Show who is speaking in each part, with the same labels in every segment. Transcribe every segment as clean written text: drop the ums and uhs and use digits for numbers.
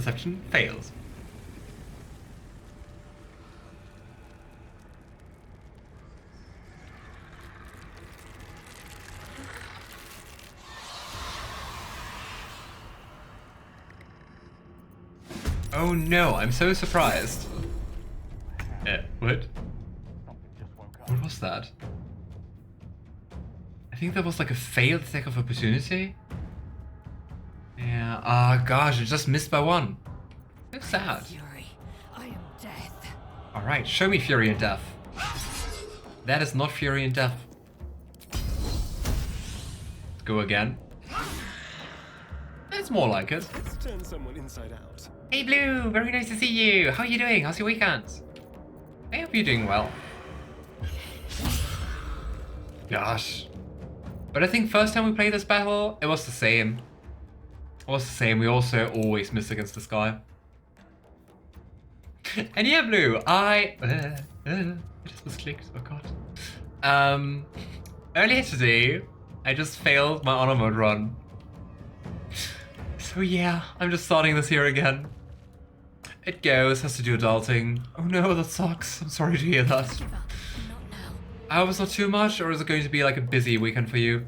Speaker 1: perception fails. Oh no, I'm so surprised. What? What was that? I think that was like a failed attack of opportunity. Yeah, ah gosh, it just missed by one. So sad.
Speaker 2: Fury, I am death.
Speaker 1: Alright, show me Fury and Death. That is not Fury and Death. Let's go again. It's more like it.
Speaker 3: Let's turn someone inside out.
Speaker 1: Hey Blue, very nice to see you. How are you doing? How's your weekend? I hope you're doing well. Gosh. But I think first time we played this battle, it was the same. It was the same, we also always miss against this guy. And yeah, Blue, I just misclicked, oh god. Earlier today, I just failed my honor mode run. So yeah, I'm just starting this here again. It goes, has to do adulting. Oh no, that sucks. I'm sorry to hear that.
Speaker 2: Give up. Not now.
Speaker 1: I hope it's not too much, or is it going to be like a busy weekend for you?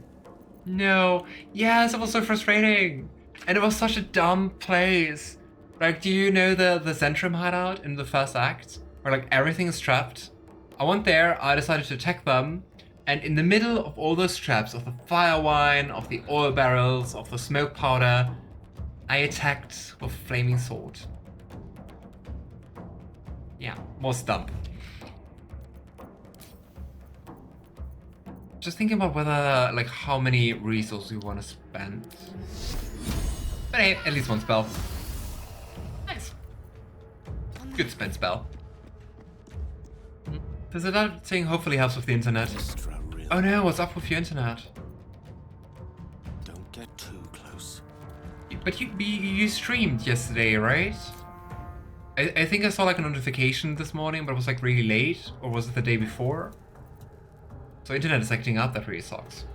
Speaker 1: No. Yes, it was so frustrating. And it was such a dumb place. Like, do you know the Zentrum hideout in the first act? Where like everything is trapped? I went there, I decided to attack them, and in the middle of all those traps, of the fire wine, of the oil barrels, of the smoke powder, I attacked with flaming sword. Yeah, was dumb. Just thinking about whether, like, how many resources we want to spend. But hey, at least one spell. Nice. Good spend spell. Does that thing hopefully helps with the internet?
Speaker 3: Mystra, really.
Speaker 1: Oh no, what's up with your internet?
Speaker 3: Don't get too close.
Speaker 1: But you streamed yesterday, right? I think I saw like a notification this morning, but it was like really late, or was it the day before? So internet is acting up, that really sucks.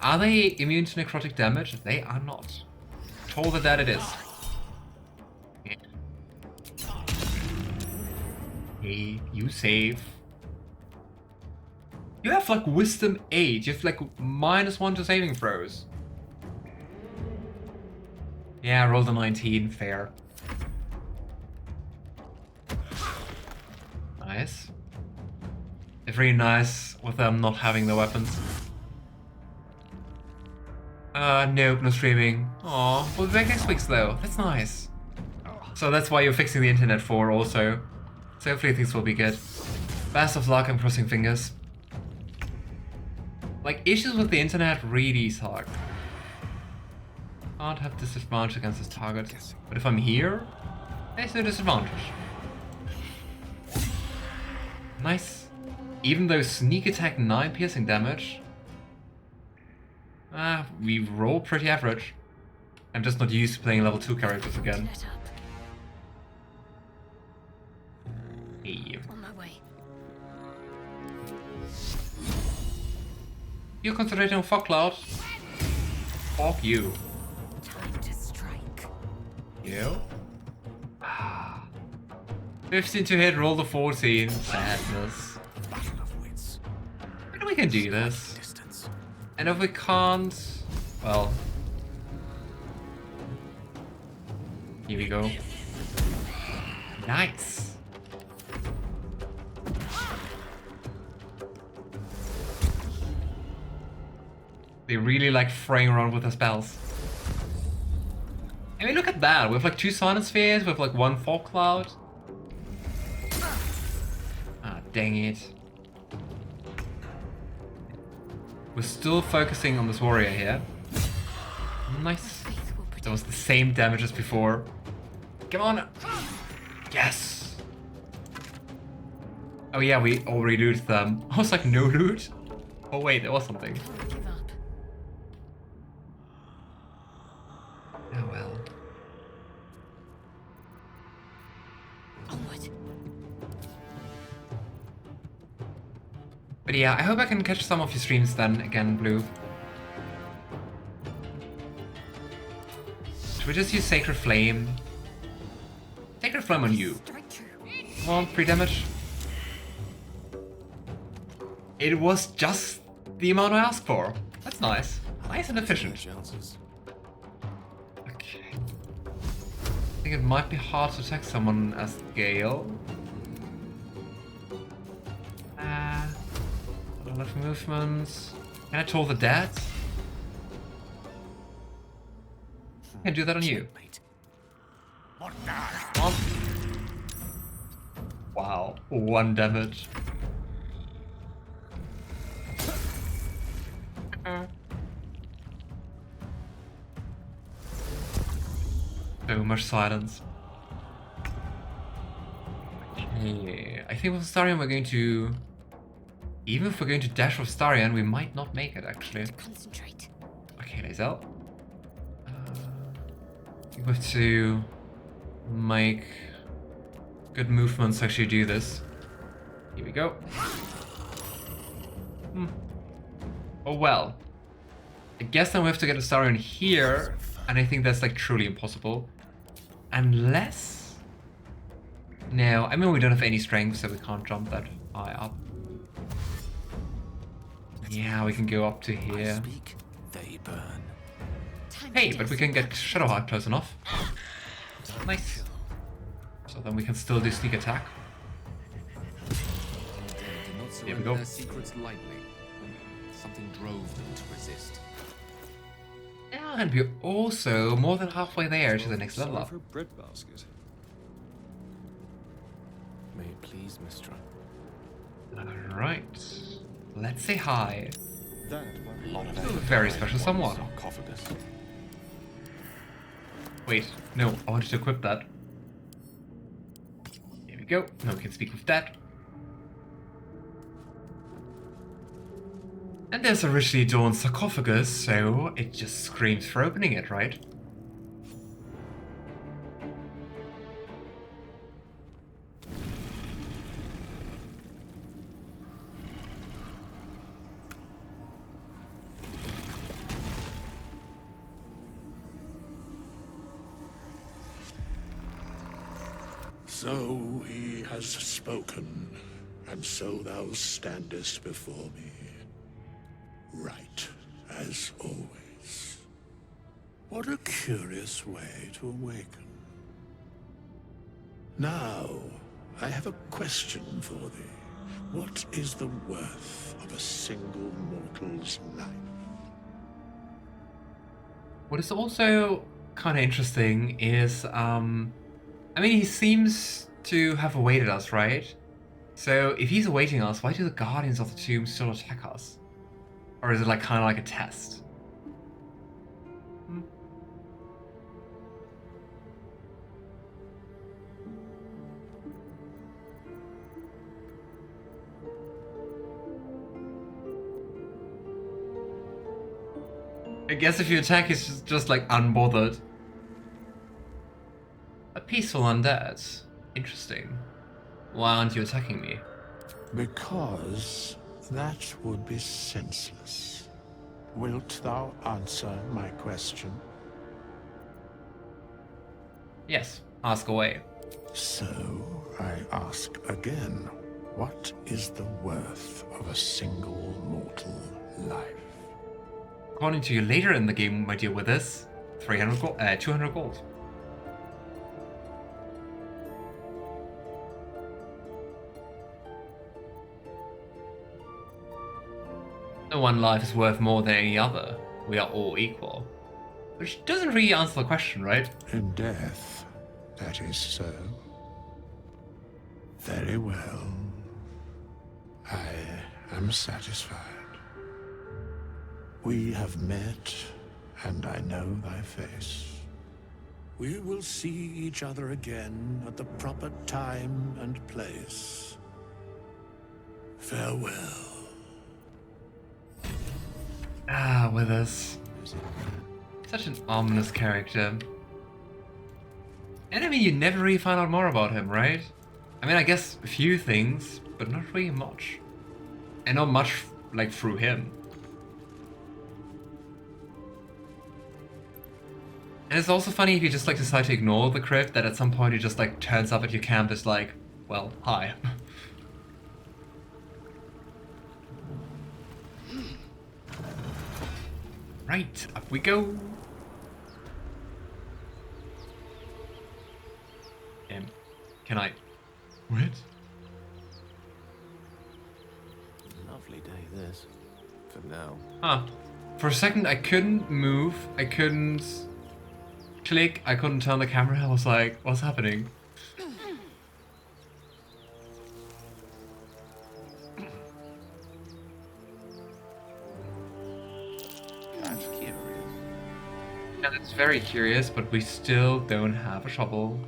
Speaker 1: Are they immune to necrotic damage? They are not. Told that it is. Hey, you save. You have like wisdom 8, you have like -1 to saving throws. Yeah, roll the 19, fair. Nice. It's really nice with them not having the weapons. Nope, no streaming. Aw, we'll be back next week though. That's nice. So that's why you're fixing the internet for also. So hopefully things will be good. Best of luck, I'm crossing fingers. Like, issues with the internet really suck. Can't have disadvantage against this target. But if I'm here, there's no disadvantage. Nice. Even though sneak attack 9 piercing damage, we roll pretty average. I'm just not used to playing level 2 characters again.
Speaker 2: Let up.
Speaker 1: Hey.
Speaker 2: On my way.
Speaker 1: You're concentrating on Fog Cloud? Fuck you.
Speaker 2: Time to strike.
Speaker 1: You? 15 to hit, roll the 14. Sadness.
Speaker 3: Battle of wits.
Speaker 1: Maybe we can do this.
Speaker 3: Distance.
Speaker 1: And if we can't, well, here we go. Nice. They really like fraying around with the spells. I mean, look at that. We have like 2 Silent Spheres, we have like 1 Fog Cloud. Ah, dang it. We're still focusing on this warrior here. Nice. That was the same damage as before. Come on. Yes. Oh yeah, we already looted them. I was like, no loot? Oh wait, there was something.
Speaker 2: Give up.
Speaker 1: Oh well.
Speaker 2: Onward.
Speaker 1: But yeah, I hope I can catch some of your streams then again, Blue. we just use Sacred Flame? Sacred Flame on you.
Speaker 2: Strike true.
Speaker 1: Come on, 3 damage. It was just the amount I asked for. That's nice. Nice and efficient.
Speaker 3: Chances.
Speaker 1: Okay. I think it might be hard to attack someone as Gale. A lot of movements. Can I toll the dead? I can do that on you. One. Wow, 1 damage. So much silence. Okay, I think with Starion we're going to... Even if we're going to dash with Starion, we might not make it actually.
Speaker 2: Concentrate.
Speaker 1: Okay, Lazel. We have to make good movements to actually do this. Here we go. Oh well. I guess then we have to get a Starion here, and I think that's like truly impossible. Unless... No, I mean we don't have any strength, so we can't jump that high up. Yeah, we can go up to
Speaker 3: I
Speaker 1: here.
Speaker 3: speak, they burn.
Speaker 2: Time
Speaker 1: Hey,
Speaker 2: to
Speaker 1: but we can get Shadowheart close enough. Nice. So then we can still do sneak attack. Here we go.
Speaker 4: Their secrets lightly. Something drove them to resist.
Speaker 1: And we're also more than halfway there to the next level
Speaker 3: Sorry
Speaker 1: up.
Speaker 3: for a breadbasket. May it please, Mystra.
Speaker 1: Alright. Let's say hi.
Speaker 3: That one.
Speaker 1: To a very special someone.
Speaker 4: Sarcophagus.
Speaker 1: Wait, no, I wanted to equip that. Here we go. Now we can speak with that. And there's a richly adorned sarcophagus, so it just screams for opening it, right?
Speaker 5: So he has spoken, and so thou standest before me, right as always. What a curious way to awaken. Now, I have a question for thee. What is the worth of a single mortal's life?
Speaker 1: What is also kind of interesting is, I mean, he seems to have awaited us, right? So if he's awaiting us, why do the Guardians of the Tomb still attack us? Or is it like kind of like a test? I guess if you attack, he's just like unbothered. A peaceful undead. Interesting. Why aren't you attacking me?
Speaker 5: Because that would be senseless. Wilt thou answer my question?
Speaker 1: Yes, ask away.
Speaker 5: So, I ask again, what is the worth of a single mortal life?
Speaker 1: According to you later in the game, my dear with this, 300 gold, 200 gold. No one life is worth more than any other. We are all equal. Which doesn't really answer the question, right?
Speaker 5: In death, that is so. Very well. I am satisfied. We have met, and I know thy face. We will see each other again at the proper time and place. Farewell.
Speaker 1: Ah, Withers. Such an ominous character. And I mean, you never really find out more about him, right? I mean, I guess a few things, but not really much. And not much, like, through him. And it's also funny if you just like decide to ignore the crypt, that at some point it just like turns up at your camp as like, well, hi. Right, up we go. Can I? What?
Speaker 3: Lovely day, this. For now.
Speaker 1: Huh. For a second, I couldn't move. I couldn't click. I couldn't turn the camera. I was like, what's happening?
Speaker 3: That's curious.
Speaker 1: Yeah, that's very curious, but we still don't have a shovel.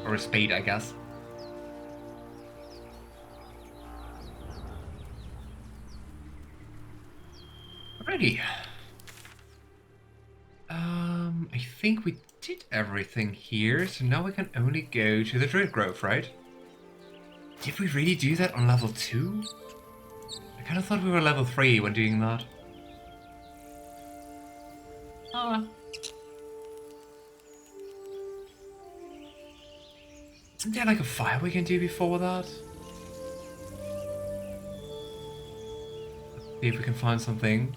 Speaker 1: Or a spade, I guess. Alrighty. I think we did everything here, so now we can only go to the Druid Grove, right? Did we really do that on level 2? I kind of thought we were level 3 when doing that. Ah. Isn't there like a fire we can do before that? See if we can find something.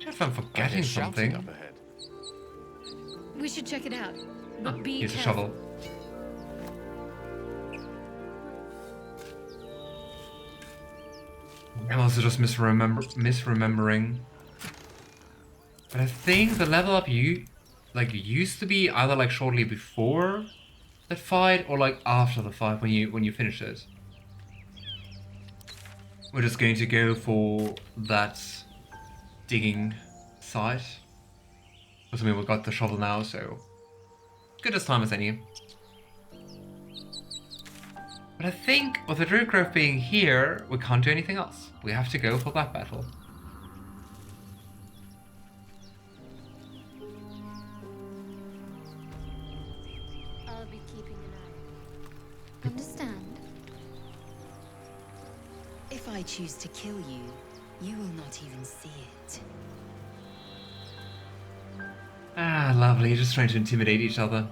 Speaker 1: If I'm forgetting something.
Speaker 3: Up ahead.
Speaker 2: We should check it out.
Speaker 1: Oh,
Speaker 2: But be
Speaker 1: here's a
Speaker 2: careful.
Speaker 1: shovel. I'm also just misremembering. But I think the level up used to be either like shortly before that fight or like after the fight when you finish it. We're just going to go for that digging site. Because I mean, we've got the shovel now, so good as time as any. But I think with the Druid Grove being here, we can't do anything else. We have to go for Black Battle.
Speaker 2: I'll be keeping an eye. Understand?
Speaker 6: If I choose to kill you, you will not even see it.
Speaker 1: Ah, lovely. Just trying to intimidate each other.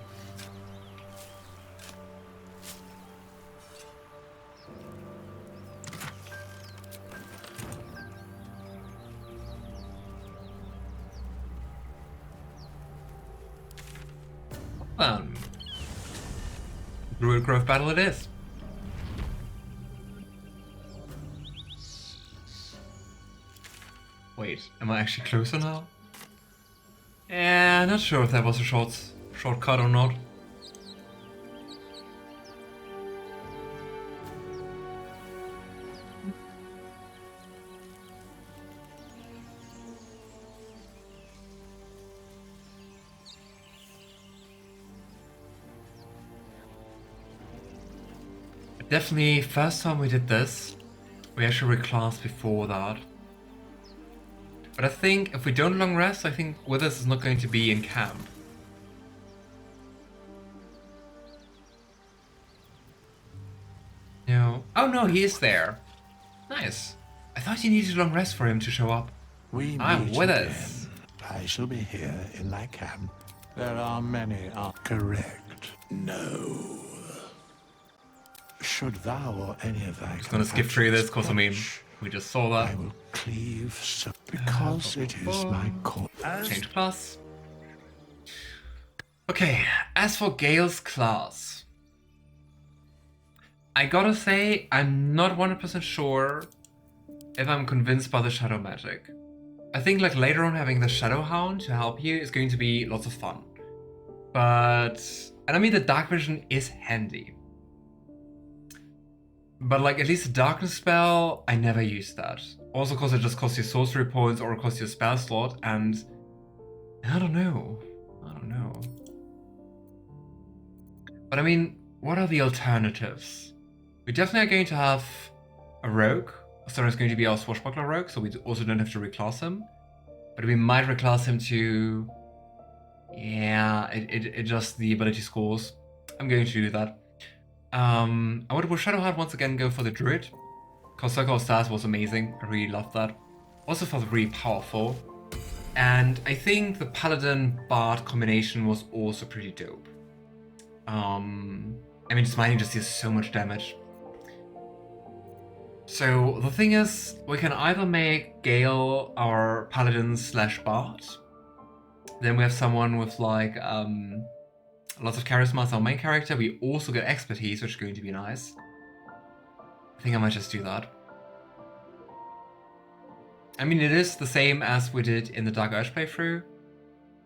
Speaker 1: Druid Grove battle it is. Wait, am I actually closer now? Yeah, not sure if that was a shortcut or not. Definitely, first time we did this, we actually reclassed before that. But I think if we don't long rest, I think Withers is not going to be in camp. No. Oh no, he is there. Nice. I thought you needed a long rest for him to show up.
Speaker 5: We
Speaker 1: I'm
Speaker 5: meet
Speaker 1: with
Speaker 5: again.
Speaker 1: us.
Speaker 5: I shall be here in thy camp. There are many correct. No. Should thou or any of thy
Speaker 1: Just gonna skip through this because I mean,
Speaker 5: perish,
Speaker 1: we just saw that.
Speaker 5: I will cleave so because it is my call.
Speaker 1: Change class. Okay, as for Gale's class, I gotta say, I'm not 100% sure if I'm convinced by the shadow magic. I think like later on having the Shadow Hound to help you is going to be lots of fun. And I mean the dark vision is handy. But like at least a darkness spell, I never use that. Also because it just costs you sorcery points or it costs you a spell slot, and I don't know. But I mean, what are the alternatives? We definitely are going to have a rogue. So it's going to be our swashbuckler rogue, so we also don't have to reclass him. But we might reclass him to... Yeah, it just the ability scores. I'm going to do that. I would with Shadowheart once again go for the Druid, because Circle of Stars was amazing. I really loved that. Also felt really powerful. And I think the Paladin Bard combination was also pretty dope. I mean, Smiting just deals so much damage. So the thing is, we can either make Gale our Paladin / Bard. Then we have someone with like lots of charisma as our main character. We also get expertise, which is going to be nice. I think I might just do that. I mean, it is the same as we did in the Dark Urge playthrough,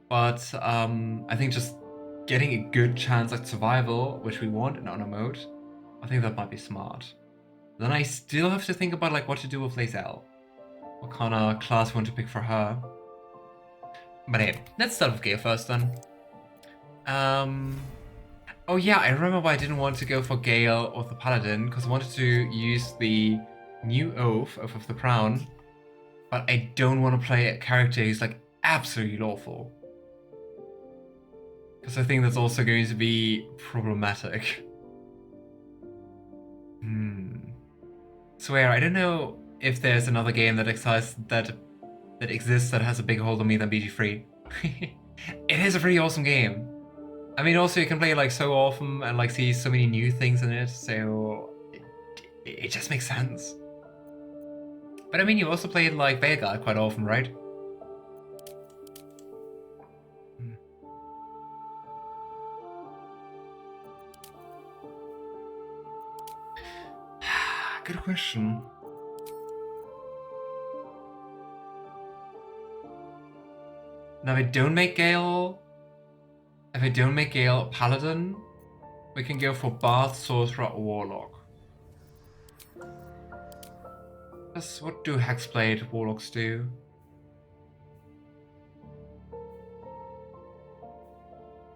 Speaker 1: but I think just getting a good chance at survival, which we want in Honor Mode, I think that might be smart. Then I still have to think about like what to do with Lae'zel. What kind of class we want to pick for her. But hey, let's start with Gale first then. Oh yeah, I remember why I didn't want to go for Gale or the Paladin, because I wanted to use the new Oath of the Crown, but I don't want to play a character who's like absolutely lawful. Because I think that's also going to be problematic. Swear, I don't know if there's another game that exists that has a bigger hold on me than BG3. It is a pretty awesome game. I mean, also you can play it like so often and like see so many new things in it, so it just makes sense. But I mean, you also played like Veilguard quite often, right? Good question. Now, if I don't make Gale Paladin, we can go for Bard, Sorcerer, or Warlock. What do Hexblade Warlocks do?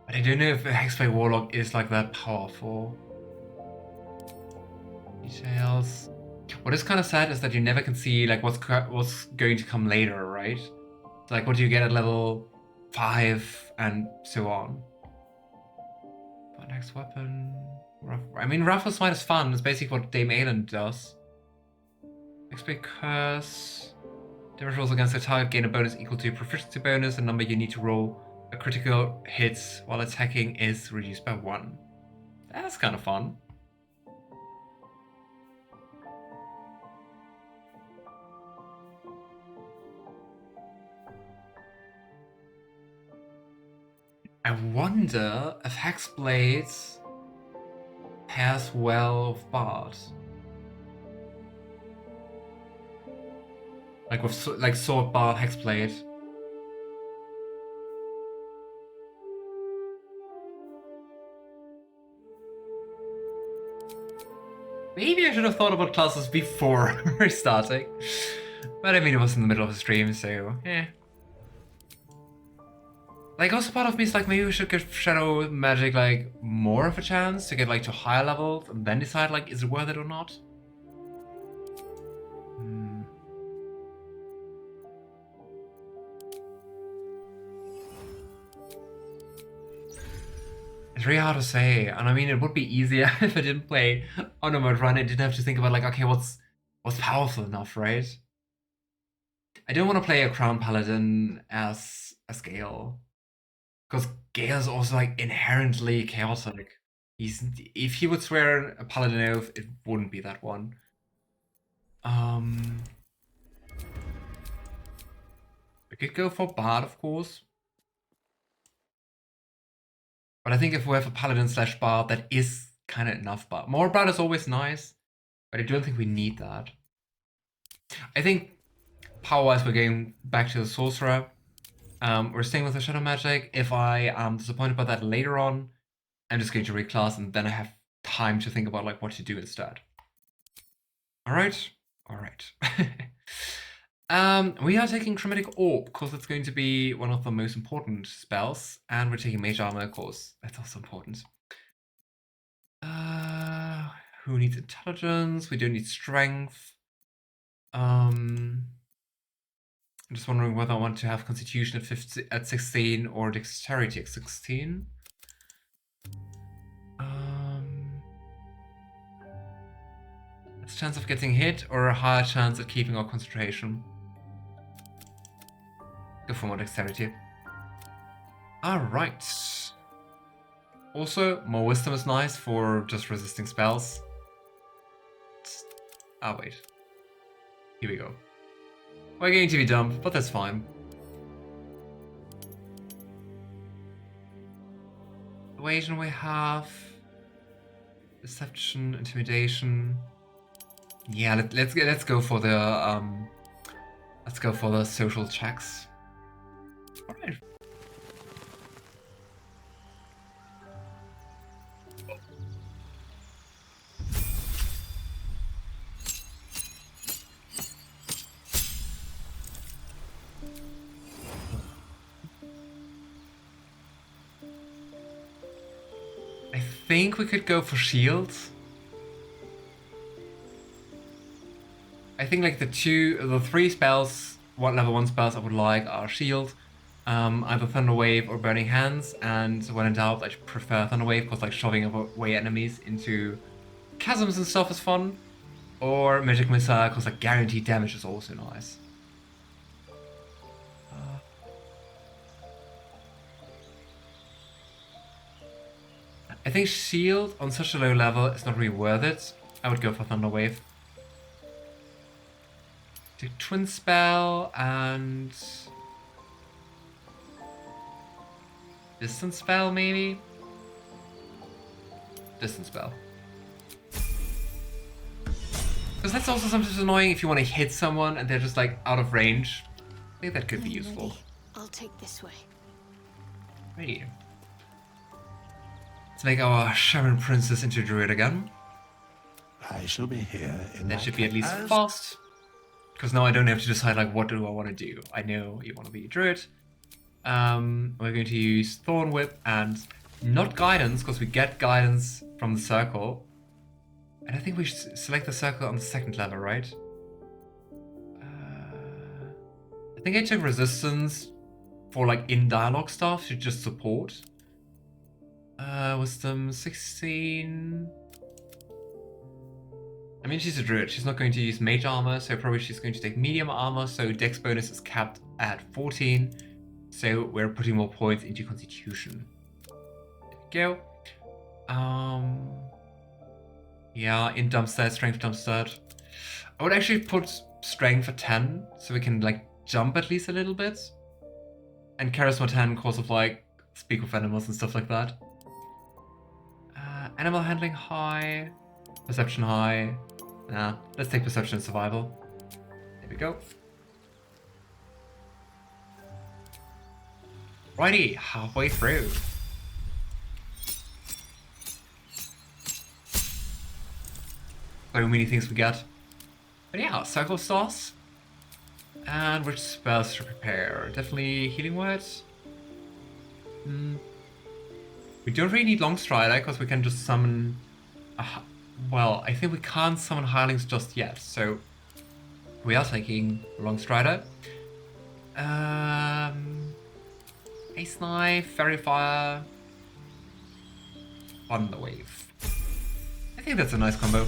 Speaker 1: But I don't know if a Hexblade Warlock is like that powerful. Details. What is kind of sad is that you never can see like what's going to come later, right? Like what do you get at level 5 and so on. But next weapon. I mean, Raffle Smite is fun. It's basically what Dame Aelin does. XP Curse. Damage rolls against a target gain a bonus equal to your proficiency bonus. The number you need to roll a critical hit while attacking is reduced by 1. That's kind of fun. I wonder if Hexblade pairs well with Bard. Like with Sword Bard Hexblade. Maybe I should have thought about classes before restarting. But I mean, it was in the middle of the stream, so eh. Like, also part of me is like, maybe we should give Shadow Magic, like, more of a chance to get, like, to higher levels, and then decide, like, is it worth it or not? It's really hard to say, and I mean, it would be easier if I didn't play Honor Mode Run. I didn't have to think about, like, okay, what's powerful enough, right? I don't want to play a Crown Paladin as Gale. Because Gale is also like inherently chaotic. If he would swear a Paladin Oath, it wouldn't be that one. We could go for Bard, of course. But I think if we have a Paladin / Bard, that is kind of enough. But more Bard is always nice, but I don't think we need that. I think power-wise, we're going back to the Sorcerer. We're staying with the Shadow Magic. If I am disappointed about that later on, I'm just going to reclass, and then I have time to think about like what to do instead. All right. We are taking Chromatic Orb because it's going to be one of the most important spells, and we're taking Mage Armor, of course. That's also important. Who needs Intelligence? We don't need Strength. I'm just wondering whether I want to have Constitution at 16 or Dexterity at 16. Less chance of getting hit or a higher chance of keeping our concentration? Go for more dexterity. Alright. Also, more wisdom is nice for just resisting spells. Ah, wait. Here we go. We're going to be dumb, but that's fine. Evasion we have. Deception, intimidation. Yeah, let's go for the social checks. Alright. I think we could go for shields. I think like the three spells, level 1 spells I would like are shield, either Thunder Wave or Burning Hands, and when in doubt I prefer Thunder Wave because like shoving away enemies into chasms and stuff is fun, or Magic Missile because like guaranteed damage is also nice. I think shield on such a low level is not really worth it. I would go for Thunder Wave. Take Twin Spell and Distance Spell maybe? Distance Spell. Because that's also sometimes annoying if you want to hit someone and they're just like out of range. I think that could be useful.
Speaker 2: I'll take this way.
Speaker 1: Ready. Let's make our Sharon Princess into Druid again.
Speaker 5: I shall be here in
Speaker 1: That
Speaker 5: my
Speaker 1: should be at least
Speaker 5: as-
Speaker 1: fast. Because now I don't have to decide like what do I want to do. I know you want to be a Druid. We're going to use Thorn Whip and not Guidance, because we get Guidance from the circle. And I think we should select the circle on the 2nd level, right? I think I took Resistance for like in dialogue stuff to just support. Wisdom 16. I mean, she's a druid. She's not going to use mage armor, so probably she's going to take medium armor. So dex bonus is capped at 14. So we're putting more points into constitution. There we go. Yeah, in Dumpstead, strength Dumpstead. I would actually put strength at 10, so we can like jump at least a little bit. And charisma 10 because of like speak with animals and stuff like that. Animal handling high, perception high. Nah, let's take perception and survival. There we go. Righty, halfway through. So many things we got. But yeah, Circle of Stars. And which spells to prepare? Definitely Healing Words. We don't really need Long Strider because we can just summon... well, I think we can't summon Hirelings just yet, so we are taking Long Strider. Ace Knife, Fairy Fire, Thunder Wave. I think that's a nice combo.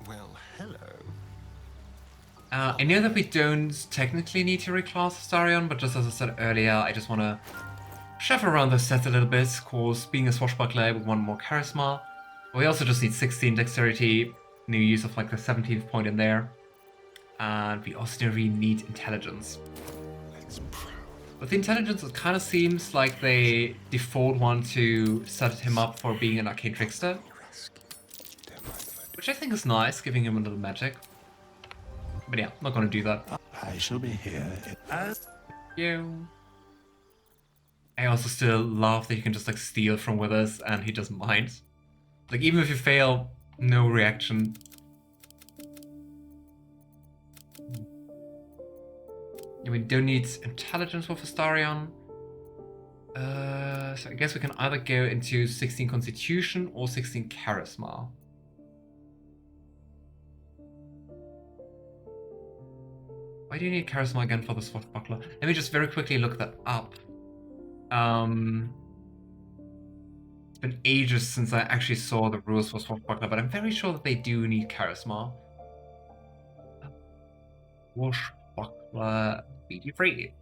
Speaker 3: Well, hello.
Speaker 1: I know that we don't technically need to reclass Astarion, but just as I said earlier, I just want to shuffle around those sets a little bit, because being a swashbuckler, we want more charisma. We also just need 16 dexterity, new use of like the 17th point in there. And we also don't really need intelligence. With the intelligence, it kind of seems like they default one to set him up for being an arcane trickster. Which I think is nice, giving him a little magic. But yeah, I'm not gonna do that.
Speaker 5: I shall be here as
Speaker 1: You. I also still love that you can just like steal from Withers and he doesn't mind. Like even if you fail, no reaction. Yeah, we don't need intelligence with Astarion. So I guess we can either go into 16 Constitution or 16 Charisma. Why do you need Charisma again for the Swashbuckler? Let me just very quickly look that up. been ages since I actually saw the rules for Swashbuckler, but I'm very sure that they do need charisma. Swashbuckler BG3.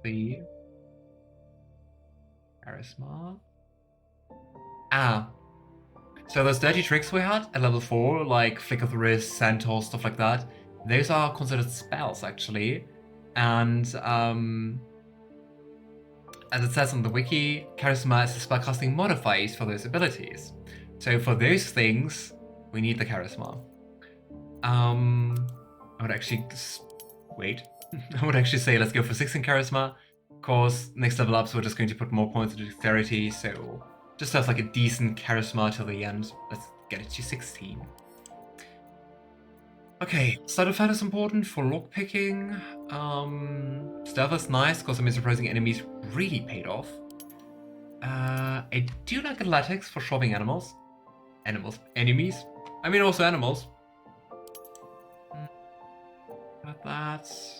Speaker 1: The charisma. So those dirty tricks we had at level 4, like Flick of the Wrist, Centaur, stuff like that, those are considered spells actually. And as it says on the wiki, charisma is the spellcasting modifiers for those abilities. So for those things, we need the charisma. I would actually wait. I would actually say let's go for 16 charisma. Of course, next level up, so we're just going to put more points into dexterity, so just have like a decent charisma till the end. Let's get it to 16. Okay, sleight of hand is important for lockpicking. Stealth is nice because I mean surprising enemies really paid off. I do like athletics for shoving enemies. I mean also animals. But that's...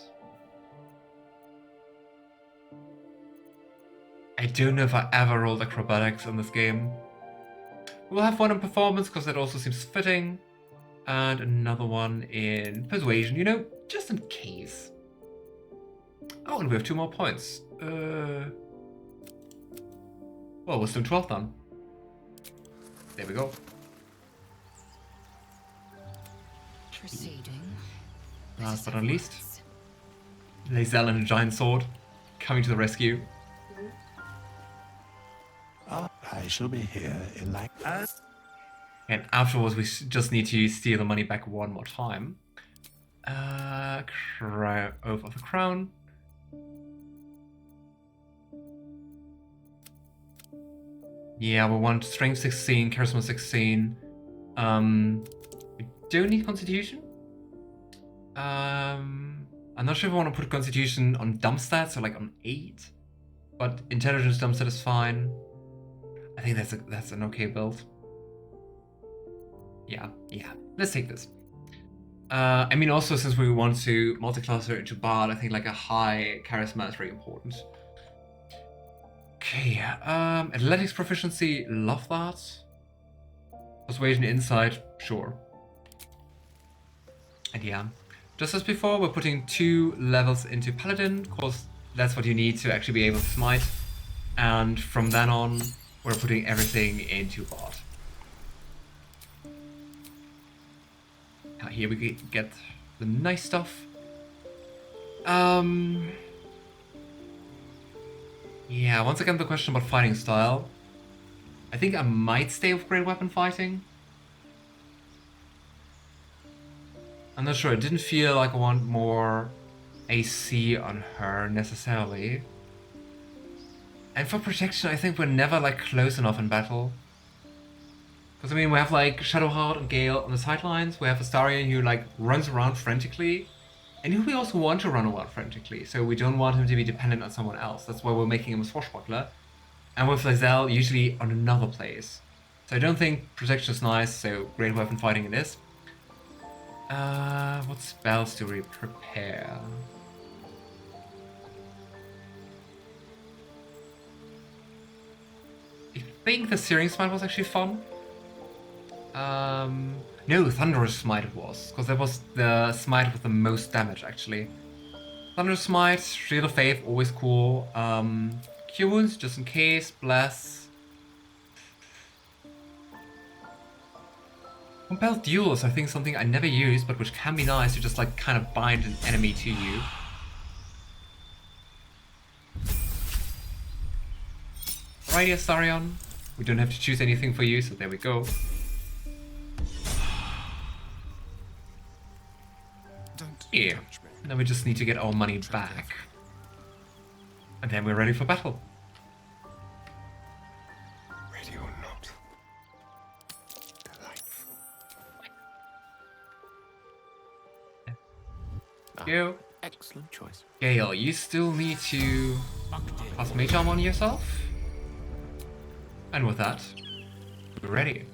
Speaker 1: I don't know if I ever rolled acrobatics in this game. We'll have one in performance because that also seems fitting. And another one in persuasion, you know, just in case. Oh, and we have 2 more points. Well, wisdom 12 then. There we go.
Speaker 6: Proceeding.
Speaker 1: Last but not least, Lae'zel and a giant sword coming to the rescue.
Speaker 5: I shall be here in like
Speaker 1: And afterwards, we just need to steal the money back one more time. Oath of the Crown. Yeah, we want Strength 16, Charisma 16. We don't need Constitution. I'm not sure if I want to put Constitution on dump stats, or like on 8. But Intelligence dump stat is fine. I think that's an okay build. Yeah, let's take this. I mean, also since we want to multi-class her into Bard, I think like a high charisma is very important. Okay, athletics proficiency, love that. Persuasion, insight, sure. And yeah, just as before, we're putting 2 levels into Paladin, because that's what you need to actually be able to smite. And from then on, we're putting everything into Bard. Here we get the nice stuff. Yeah, once again the question about fighting style. I think I might stay with great weapon fighting. I'm not sure, it didn't feel like I want more AC on her necessarily. And for protection, I think we're never like close enough in battle. Because I mean, we have like Shadowheart and Gale on the sidelines, we have Astarion who like runs around frantically, and who we also want to run around frantically, so we don't want him to be dependent on someone else. That's why we're making him a swashbuckler. And with Lae'zel usually on another place. So I don't think protection is nice, so great weapon fighting it is. What spells do we prepare? I think the Searing Smite was actually fun. No, Thunderous Smite it was, because that was the smite with the most damage actually. Thunderous Smite, Shield of Faith, always cool. Cure Wounds, just in case, Bless. Compelled Duel is I think something I never used, but which can be nice to just like kind of bind an enemy to you. Alrighty, Astarion. We don't have to choose anything for you, so there we go. Yeah, now we just need to get our money back. And then we're ready for battle.
Speaker 3: Ready or not. Delightful.
Speaker 1: Go.
Speaker 3: Excellent choice.
Speaker 1: Gale, you still need to cast Mage Arm on yourself. And with that, we're ready.